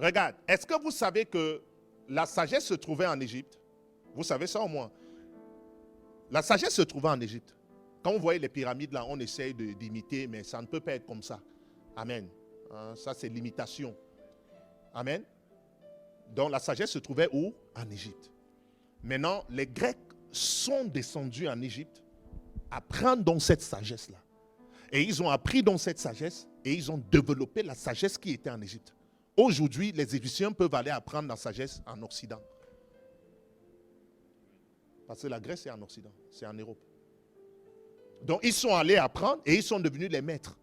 Regarde, est-ce que vous savez que la sagesse se trouvait en Égypte? Vous savez ça au moins? La sagesse se trouvait en Égypte. Quand on voyait les pyramides là, on essaye d'imiter, mais ça ne peut pas être comme ça. Amen. Ça c'est l'imitation. Amen. Donc la sagesse se trouvait où? En Égypte. Maintenant, les Grecs sont descendus en Égypte, apprendre donc cette sagesse-là. Et ils ont appris donc cette sagesse et ils ont développé la sagesse qui était en Égypte. Aujourd'hui, les Égyptiens peuvent aller apprendre la sagesse en Occident. Parce que la Grèce est en Occident, c'est en Europe. Donc ils sont allés apprendre et ils sont devenus les maîtres.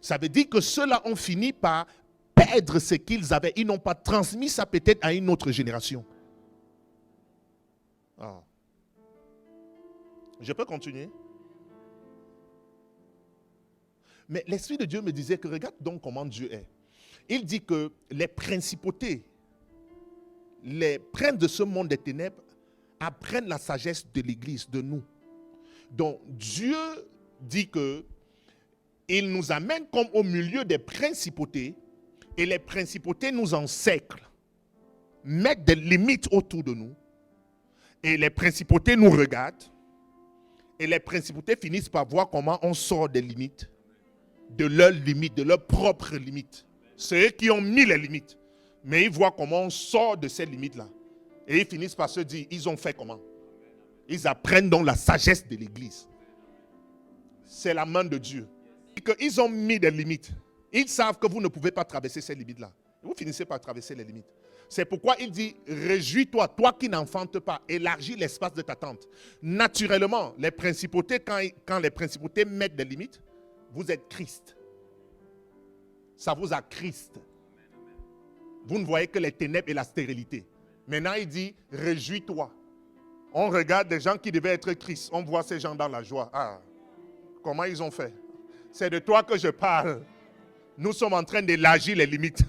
Ça veut dire que ceux-là ont fini par perdre ce qu'ils avaient. Ils n'ont pas transmis ça peut-être à une autre génération. Ah. Je peux continuer? Mais l'Esprit de Dieu me disait que regarde donc comment Dieu est. Il dit que les principautés, les princes de ce monde des ténèbres apprennent la sagesse de l'Église, de nous. Donc Dieu dit que il nous amène comme au milieu des principautés et les principautés nous encerclent, mettent des limites autour de nous et les principautés nous regardent et les principautés finissent par voir comment on sort des limites, de leurs propres limites. C'est eux qui ont mis les limites, mais ils voient comment on sort de ces limites-là et ils finissent par se dire, ils ont fait comment? Ils apprennent donc la sagesse de l'Église. C'est la main de Dieu. Ils ont mis des limites. Ils savent que vous ne pouvez pas traverser ces limites-là. Vous finissez par traverser les limites. C'est pourquoi il dit, réjouis-toi, toi qui n'enfantes pas, élargis l'espace de ta tente. Naturellement, les principautés, quand les principautés mettent des limites, vous êtes Christ. Ça vous a Christ. Vous ne voyez que les ténèbres et la stérilité. Maintenant, il dit, réjouis-toi. On regarde des gens qui devaient être Christ. On voit ces gens dans la joie. Ah, comment ils ont fait? C'est de toi que je parle. Nous sommes en train d'élargir les limites.